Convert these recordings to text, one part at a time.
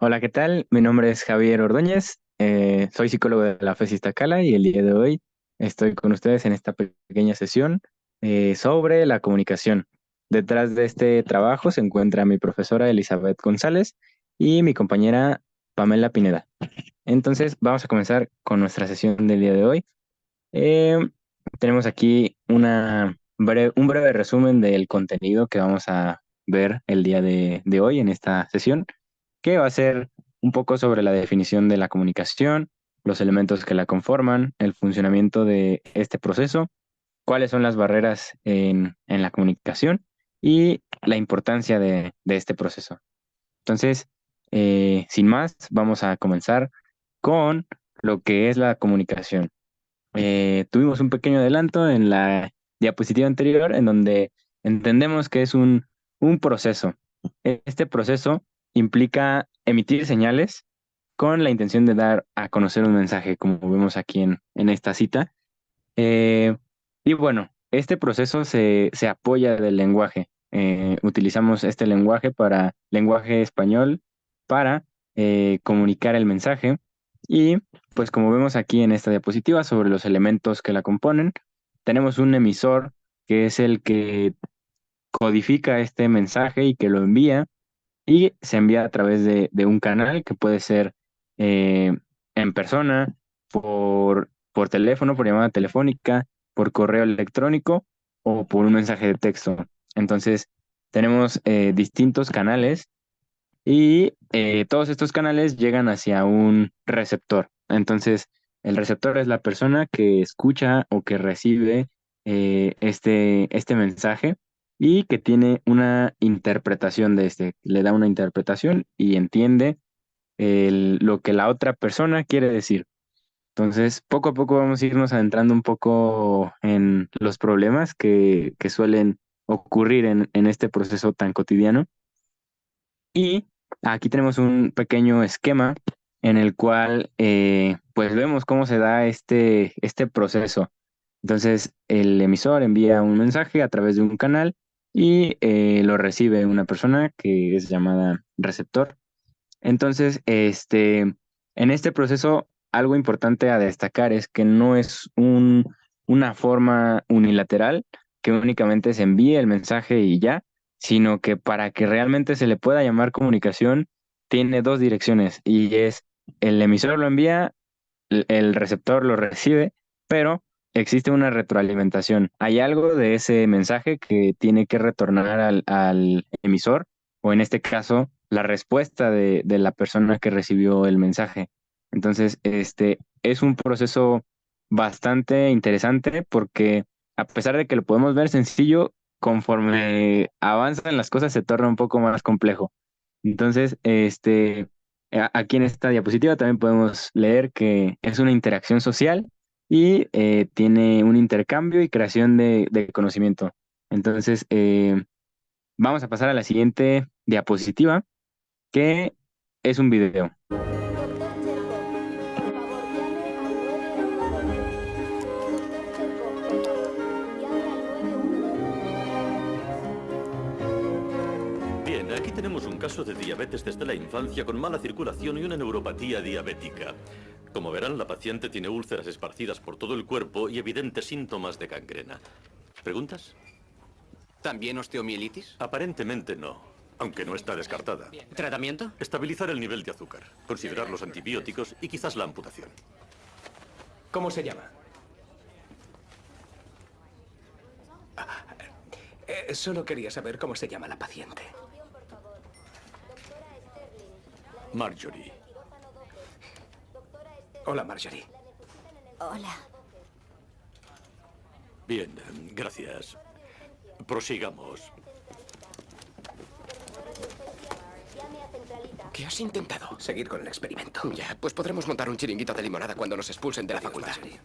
Hola, ¿qué tal? Mi nombre es Javier Ordóñez, soy psicólogo de la FES Iztacala y el día de hoy estoy con ustedes en esta pequeña sesión sobre la comunicación. Detrás de este trabajo se encuentra mi profesora Elizabeth González y mi compañera Pamela Pineda. Entonces, vamos a comenzar con nuestra sesión del día de hoy. Eh, Tenemos aquí un breve resumen del contenido que vamos a ver el día de hoy en esta sesión, que va a ser un poco sobre la definición de la comunicación, los elementos que la conforman, el funcionamiento de este proceso, cuáles son las barreras en la comunicación y la importancia de este proceso. Entonces, sin más, vamos a comenzar con lo que es la comunicación. Tuvimos un pequeño adelanto en la diapositiva anterior en donde entendemos que es un proceso. Este proceso implica emitir señales con la intención de dar a conocer un mensaje, como vemos aquí en esta cita. Eh, y bueno, este proceso se apoya del lenguaje. Utilizamos este lenguaje español para comunicar el mensaje. Y pues como vemos aquí en esta diapositiva sobre los elementos que la componen, tenemos un emisor que es el que codifica este mensaje y que lo envía y se envía a través de un canal que puede ser eh, en persona, por teléfono, por llamada telefónica, por correo electrónico o por un mensaje de texto. Entonces, tenemos distintos canales y todos estos canales llegan hacia un receptor. Entonces, el receptor es la persona que escucha o que recibe este mensaje y que tiene una interpretación de este. Le da una interpretación y entiende lo que la otra persona quiere decir. Entonces, poco a poco vamos a irnos adentrando un poco en los problemas que suelen ocurrir en este proceso tan cotidiano. Y aquí tenemos un pequeño esquema en el cual pues vemos cómo se da este proceso. Entonces el emisor envía un mensaje a través de un canal y lo recibe una persona que es llamada receptor. Entonces, en este proceso, algo importante a destacar es que no es una forma unilateral que únicamente se envíe el mensaje y ya, sino que para que realmente se le pueda llamar comunicación, tiene dos direcciones y es el emisor lo envía, el receptor lo recibe, pero existe una retroalimentación. Hay algo de ese mensaje que tiene que retornar al emisor, o en este caso, la respuesta de la persona que recibió el mensaje. Entonces, este es un proceso bastante interesante porque a pesar de que lo podemos ver sencillo, conforme avanzan las cosas se torna un poco más complejo. Entonces, aquí en esta diapositiva también podemos leer que es una interacción social y tiene un intercambio y creación de conocimiento. Entonces, vamos a pasar a la siguiente diapositiva, que es un video. Doctor Cherkov, por favor, llame al 911. Doctor Cherkov, por favor, llame al 911. Bien, aquí tenemos un caso de diabetes desde la infancia con mala circulación y una neuropatía diabética. Como verán, la paciente tiene úlceras esparcidas por todo el cuerpo y evidentes síntomas de gangrena. ¿Preguntas? ¿También osteomielitis? Aparentemente no, aunque no está descartada. ¿Tratamiento? Estabilizar el nivel de azúcar, considerar los antibióticos y quizás la amputación. ¿Cómo se llama? Solo quería saber cómo se llama la paciente. Por favor. Doctora Sterling, Marjorie. doctora Sterling, Hola, Marjorie. Hola. Bien, gracias. Prosigamos. Llame a centralita. ¿Qué has intentado? Seguir con el experimento. Ya, pues podremos montar un chiringuito de limonada cuando nos expulsen de la Adiós, facultad. Marjorie.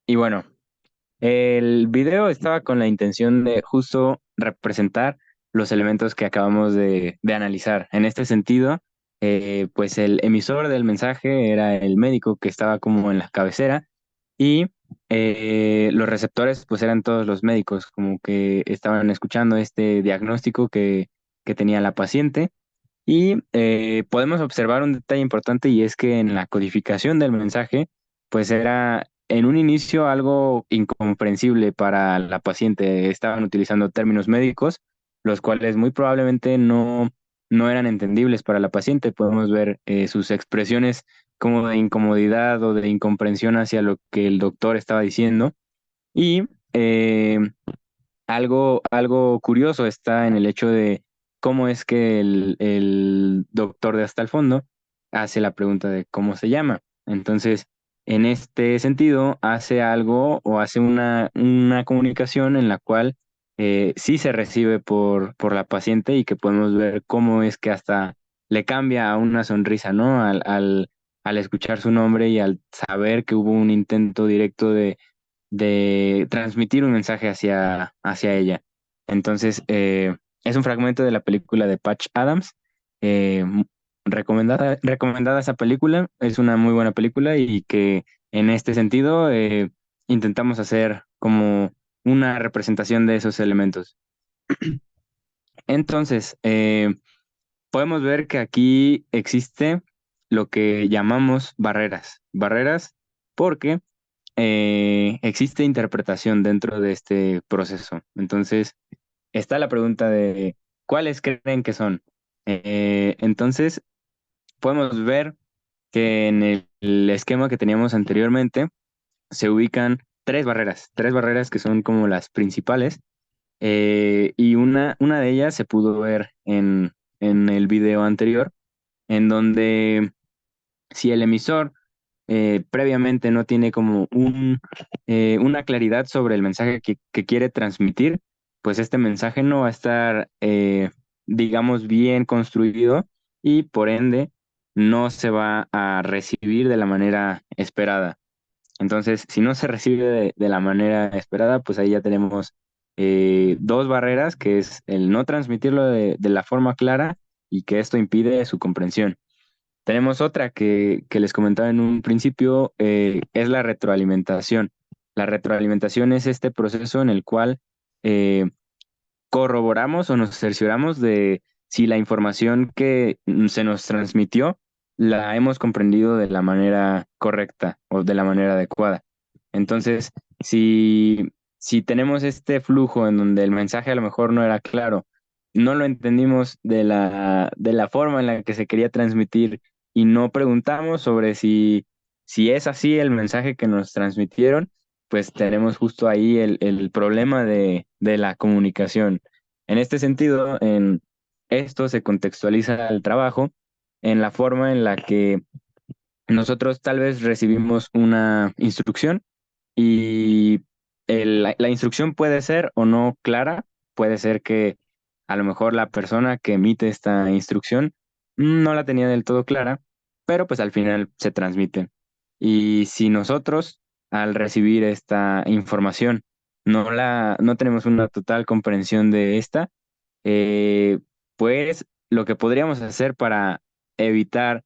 Y bueno, el video estaba con la intención de justo representar los elementos que acabamos de analizar. En este sentido, pues el emisor del mensaje era el médico que estaba como en la cabecera y los receptores pues eran todos los médicos, como que estaban escuchando este diagnóstico que tenía la paciente. Y podemos observar un detalle importante y es que en la codificación del mensaje, pues era en un inicio algo incomprensible para la paciente. Estaban utilizando términos médicos, los cuales muy probablemente no eran entendibles para la paciente. Podemos ver sus expresiones como de incomodidad o de incomprensión hacia lo que el doctor estaba diciendo. Y algo curioso está en el hecho de cómo es que el doctor de Hasta el Fondo hace la pregunta de cómo se llama. Entonces, en este sentido, hace algo o hace una comunicación en la cual sí se recibe por la paciente y que podemos ver cómo es que hasta le cambia a una sonrisa, ¿no? Al escuchar su nombre y al saber que hubo un intento directo de transmitir un mensaje hacia ella. Entonces, es un fragmento de la película de Patch Adams. Recomendada esa película, es una muy buena película y que en este sentido intentamos hacer como una representación de esos elementos. Entonces, podemos ver que aquí existe lo que llamamos barreras. Barreras porque existe interpretación dentro de este proceso. Entonces, está la pregunta de ¿cuáles creen que son? Entonces, podemos ver que en el esquema que teníamos anteriormente se ubican tres barreras que son como las principales, y una de ellas se pudo ver en el video anterior, en donde si el emisor previamente no tiene como una claridad sobre el mensaje que quiere transmitir, pues este mensaje no va a estar, digamos, bien construido y por ende no se va a recibir de la manera esperada. Entonces, si no se recibe de la manera esperada, pues ahí ya tenemos dos barreras, que es el no transmitirlo de la forma clara y que esto impide su comprensión. Tenemos otra que les comentaba en un principio, es la retroalimentación. La retroalimentación es este proceso en el cual eh, corroboramos o nos cercioramos de si la información que se nos transmitió la hemos comprendido de la manera correcta o de la manera adecuada. Entonces, si tenemos este flujo en donde el mensaje a lo mejor no era claro, no lo entendimos de la forma en la que se quería transmitir y no preguntamos sobre si es así el mensaje que nos transmitieron, pues tenemos justo ahí el problema de la comunicación. En este sentido, en esto se contextualiza el trabajo en la forma en la que nosotros tal vez recibimos una instrucción y la instrucción puede ser o no clara, puede ser que a lo mejor la persona que emite esta instrucción no la tenía del todo clara, pero pues al final se transmite. Y si nosotros al recibir esta información no tenemos una total comprensión de esta, eh, pues lo que podríamos hacer para evitar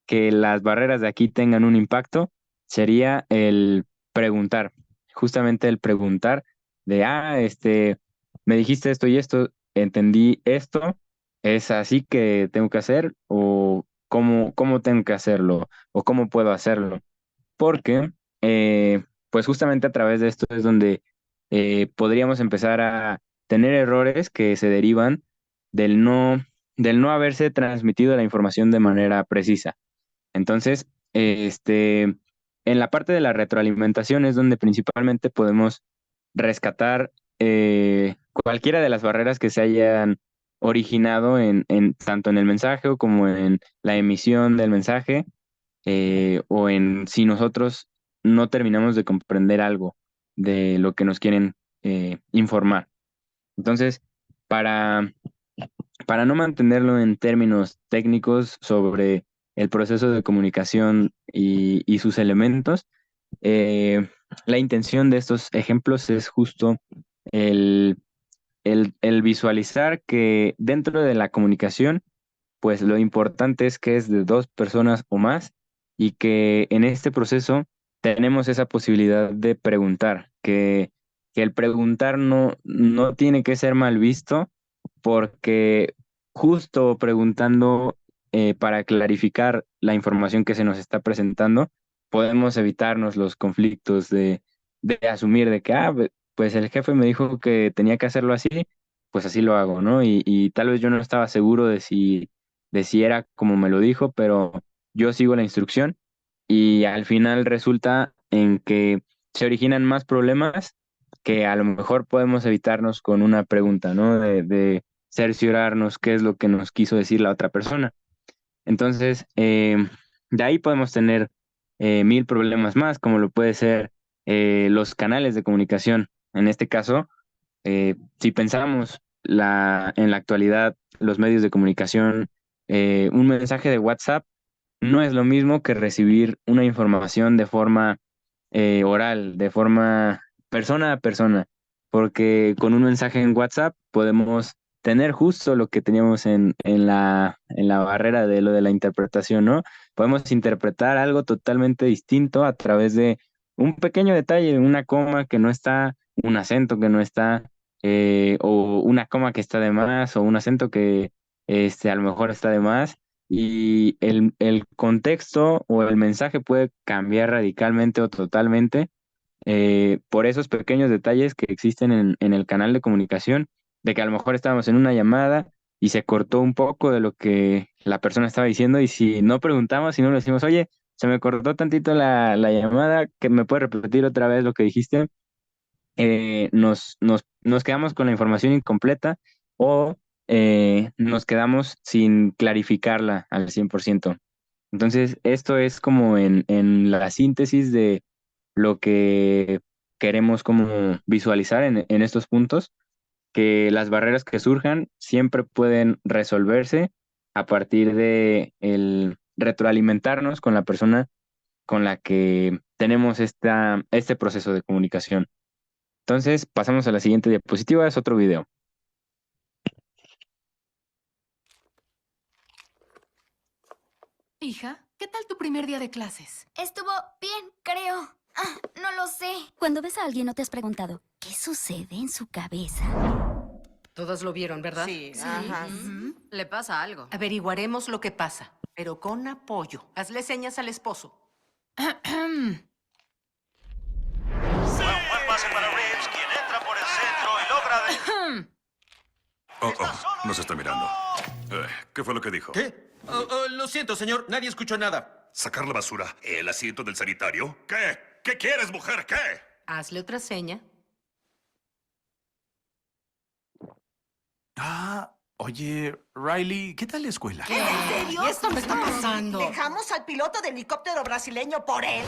que las barreras de aquí tengan un impacto sería el preguntar, justamente el preguntar de, me dijiste esto y esto, entendí esto, ¿es así que tengo que hacer o cómo tengo que hacerlo o cómo puedo hacerlo? Porque, pues justamente a través de esto es donde podríamos empezar a tener errores que se derivan del no haberse transmitido la información de manera precisa. Entonces, en la parte de la retroalimentación es donde principalmente podemos rescatar cualquiera de las barreras que se hayan originado tanto en el mensaje o como en la emisión del mensaje, o en si nosotros no terminamos de comprender algo de lo que nos quieren informar. Entonces, para para no mantenerlo en términos técnicos sobre el proceso de comunicación y sus elementos, eh, la intención de estos ejemplos es justo el, el visualizar que dentro de la comunicación, pues lo importante es que es de dos personas o más y que en este proceso tenemos esa posibilidad de preguntar, que el preguntar no tiene que ser mal visto, porque justo preguntando para clarificar la información que se nos está presentando, podemos evitarnos los conflictos de asumir de que, pues el jefe me dijo que tenía que hacerlo así, pues así lo hago, ¿no? Y tal vez yo no estaba seguro de si era como me lo dijo, pero yo sigo la instrucción y al final resulta en que se originan más problemas que a lo mejor podemos evitarnos con una pregunta, ¿no? De cerciorarnos qué es lo que nos quiso decir la otra persona. Entonces, de ahí podemos tener mil problemas más, como lo puede ser los canales de comunicación. En este caso, si pensamos en la actualidad, los medios de comunicación, un mensaje de WhatsApp no es lo mismo que recibir una información de forma oral, de forma persona a persona, porque con un mensaje en WhatsApp podemos tener justo lo que teníamos en la barrera de lo de la interpretación, ¿no? Podemos interpretar algo totalmente distinto a través de un pequeño detalle, una coma que no está, un acento que no está, o una coma que está de más, o un acento que a lo mejor está de más y el contexto o el mensaje puede cambiar radicalmente o totalmente por esos pequeños detalles que existen en el canal de comunicación, de que a lo mejor estábamos en una llamada y se cortó un poco de lo que la persona estaba diciendo y si no preguntamos, si no le decimos, oye, se me cortó tantito la llamada, que me puedes repetir otra vez lo que dijiste, nos quedamos con la información incompleta o nos quedamos sin clarificarla al 100%. Entonces, esto es como en la síntesis de lo que queremos como visualizar en estos puntos, que las barreras que surjan siempre pueden resolverse a partir de el retroalimentarnos con la persona con la que tenemos este proceso de comunicación. Entonces, pasamos a la siguiente diapositiva, es otro video. Hija, ¿qué tal tu primer día de clases? Estuvo bien, creo. No lo sé. Cuando ves a alguien no te has preguntado, ¿qué sucede en su cabeza? Todos lo vieron, ¿verdad? Sí, ajá. Le pasa algo. Averiguaremos lo que pasa, pero con apoyo. Hazle señas al esposo. Buen pase para Reeves, quien entra por el centro y logra... Nos está mirando. ¿Qué fue lo que dijo? ¿Qué? Lo siento, señor. Nadie escuchó nada. ¿Sacar la basura? ¿El asiento del sanitario? ¿Qué? ¿Qué quieres, mujer? ¿Qué? Hazle otra seña. Oye, Riley, ¿qué tal la escuela? ¿Qué? ¿En serio? ¿Y esto me está pasando? ¿Dejamos al piloto de helicóptero brasileño por él?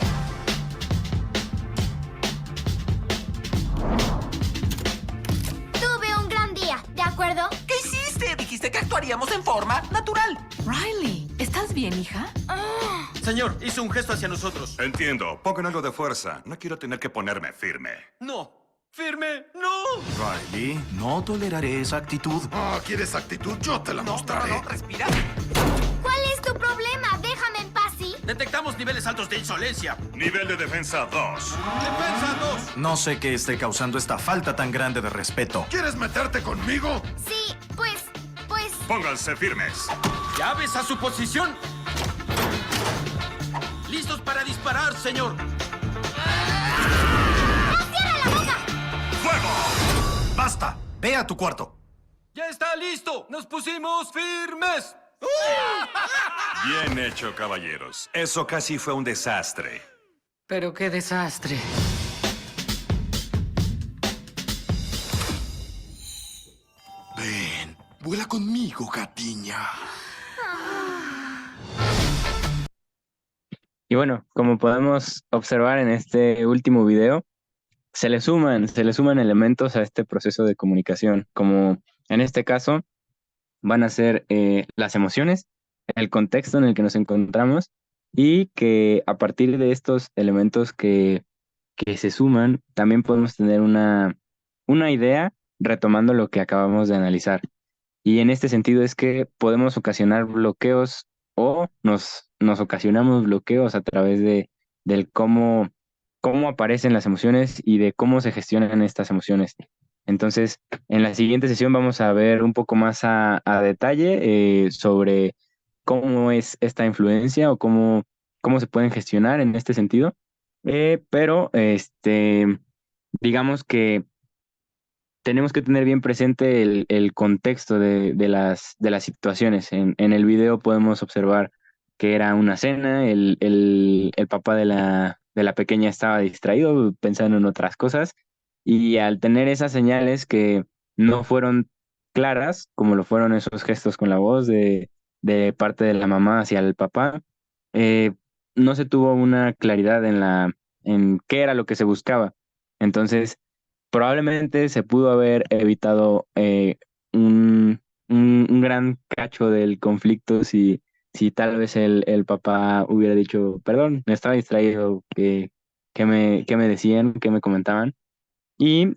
Tuve un gran día, ¿de acuerdo? ¿Qué hiciste? Dijiste que actuaríamos en forma natural. Riley, ¿estás bien, hija? Señor, hizo un gesto hacia nosotros. Entiendo. Pongan algo de fuerza. No quiero tener que ponerme firme. No. ¡Firme! ¡No! Riley, no toleraré esa actitud. ¿Quieres actitud? Yo te la mostraré. Respira. ¿Cuál es tu problema? Déjame en paz, ¿sí? Detectamos niveles altos de insolencia. Nivel de defensa 2. ¡Defensa 2! No sé qué esté causando esta falta tan grande de respeto. ¿Quieres meterte conmigo? Sí, pues... Pónganse firmes. ¡Llaves a su posición! ¡Listos para disparar, señor! ¡Fuego! ¡Basta! Ve a tu cuarto. ¡Ya está listo! ¡Nos pusimos firmes! Bien hecho, caballeros. Eso casi fue un desastre. Pero qué desastre. Ven, vuela conmigo, gatiña. Y bueno, como podemos observar en este último video, se le suman elementos a este proceso de comunicación, como en este caso van a ser las emociones, el contexto en el que nos encontramos y que a partir de estos elementos que se suman, también podemos tener una idea retomando lo que acabamos de analizar. Y en este sentido es que podemos ocasionar bloqueos o nos ocasionamos bloqueos a través del cómo cómo aparecen las emociones y de cómo se gestionan estas emociones. Entonces, en la siguiente sesión vamos a ver un poco más a detalle sobre cómo es esta influencia o cómo se pueden gestionar en este sentido. Pero digamos que tenemos que tener bien presente el contexto de las situaciones. En el video podemos observar que era una cena, el papá de la pequeña estaba distraído pensando en otras cosas, y al tener esas señales que no fueron claras, como lo fueron esos gestos con la voz de parte de la mamá hacia el papá, eh, no se tuvo una claridad en qué era lo que se buscaba. Entonces, probablemente se pudo haber evitado un gran cacho del conflicto si tal vez el papá hubiera dicho, perdón, me estaba distraído, ¿qué me decían, qué me comentaban? Y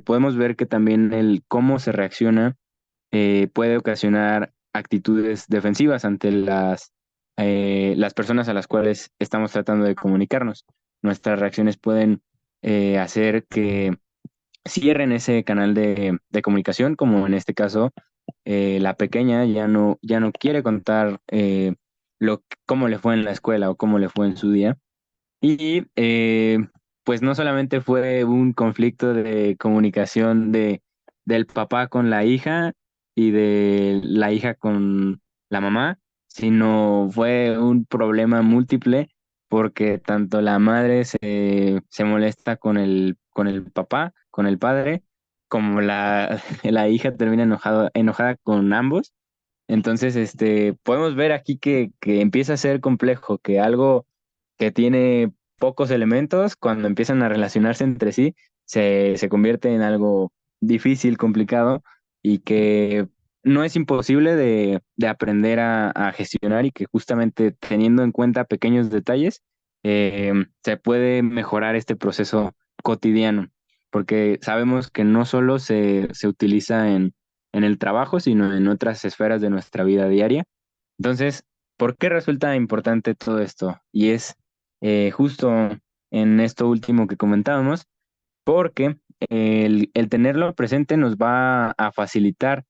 podemos ver que también el cómo se reacciona puede ocasionar actitudes defensivas ante las personas a las cuales estamos tratando de comunicarnos. Nuestras reacciones pueden hacer que cierren ese canal de comunicación, como en este caso, la pequeña ya no quiere contar cómo le fue en la escuela o cómo le fue en su día. Y pues no solamente fue un conflicto de comunicación del papá con la hija y de la hija con la mamá, sino fue un problema múltiple porque tanto la madre se molesta con el papá, con el padre, como la hija termina enojada con ambos. Entonces, podemos ver aquí que empieza a ser complejo, que algo que tiene pocos elementos, cuando empiezan a relacionarse entre sí, se convierte en algo difícil, complicado, y que no es imposible de aprender a gestionar, y que justamente teniendo en cuenta pequeños detalles, se puede mejorar este proceso cotidiano, porque sabemos que no solo se utiliza en el trabajo, sino en otras esferas de nuestra vida diaria. Entonces, ¿por qué resulta importante todo esto? Y es justo en esto último que comentábamos, porque el tenerlo presente nos va a facilitar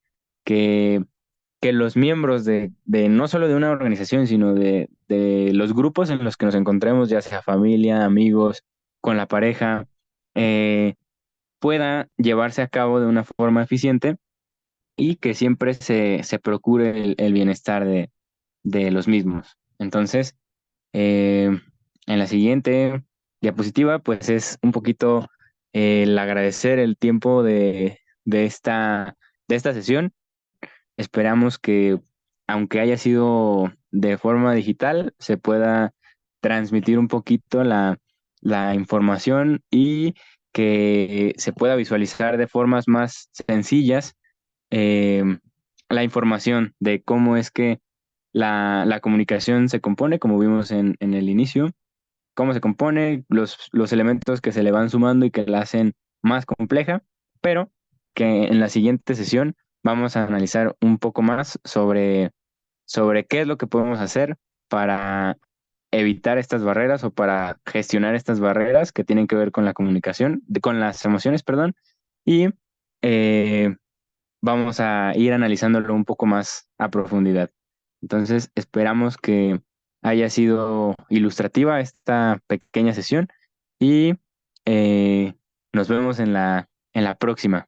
que, que los miembros de no solo de una organización, sino de los grupos en los que nos encontremos, ya sea familia, amigos, con la pareja, eh, pueda llevarse a cabo de una forma eficiente, y que siempre se procure el bienestar de los mismos. Entonces, eh, en la siguiente diapositiva, pues es un poquito el agradecer el tiempo de esta sesión. Esperamos que, aunque haya sido de forma digital, se pueda transmitir un poquito la información, y que se pueda visualizar de formas más sencillas eh, la información de cómo es que la comunicación se compone, como vimos en el inicio, cómo se compone, los elementos que se le van sumando y que la hacen más compleja, pero que en la siguiente sesión vamos a analizar un poco más sobre qué es lo que podemos hacer para evitar estas barreras o para gestionar estas barreras que tienen que ver con la comunicación, con las emociones, perdón, y eh, vamos a ir analizándolo un poco más a profundidad. Entonces, esperamos que haya sido ilustrativa esta pequeña sesión, y nos vemos en la próxima.